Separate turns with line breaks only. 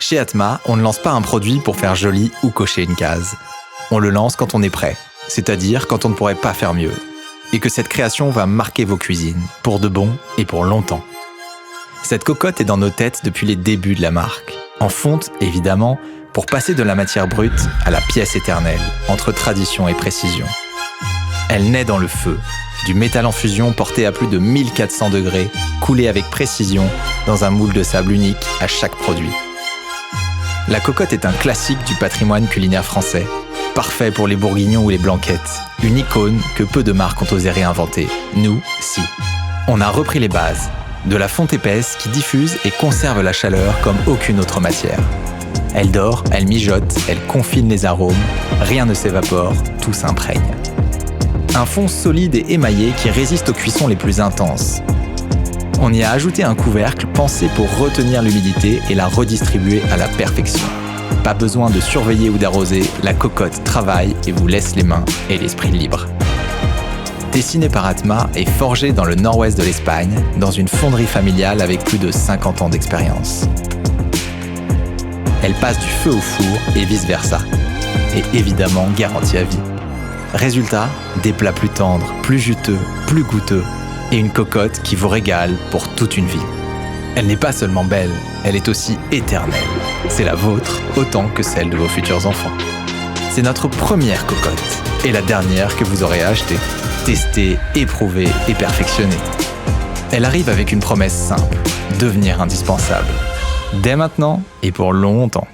Chez Atma, on ne lance pas un produit pour faire joli ou cocher une case. On le lance quand on est prêt, c'est-à-dire quand on ne pourrait pas faire mieux. Et que cette création va marquer vos cuisines, pour de bon et pour longtemps. Cette cocotte est dans nos têtes depuis les débuts de la marque. En fonte, évidemment, pour passer de la matière brute à la pièce éternelle, entre tradition et précision. Elle naît dans le feu, du métal en fusion porté à plus de 1400 degrés, coulé avec précision dans un moule de sable unique à chaque produit. La cocotte est un classique du patrimoine culinaire français, parfait pour les bourguignons ou les blanquettes, une icône que peu de marques ont osé réinventer. Nous, si. On a repris les bases, de la fonte épaisse qui diffuse et conserve la chaleur comme aucune autre matière. Elle dort, elle mijote, elle confine les arômes, rien ne s'évapore, tout s'imprègne. Un fond solide et émaillé qui résiste aux cuissons les plus intenses. On y a ajouté un couvercle pensé pour retenir l'humidité et la redistribuer à la perfection. Pas besoin de surveiller ou d'arroser, la cocotte travaille et vous laisse les mains et l'esprit libre. Dessinée par Atma et forgée dans le nord-ouest de l'Espagne, dans une fonderie familiale avec plus de 50 ans d'expérience. Elle passe du feu au four et vice-versa. Et évidemment garantie à vie. Résultat, des plats plus tendres, plus juteux, plus goûteux et une cocotte qui vous régale pour toute une vie. Elle n'est pas seulement belle, elle est aussi éternelle. C'est la vôtre autant que celle de vos futurs enfants. C'est notre première cocotte et la dernière que vous aurez achetée, testée, éprouvée et perfectionnée. Elle arrive avec une promesse simple, devenir indispensable. Dès maintenant et pour longtemps.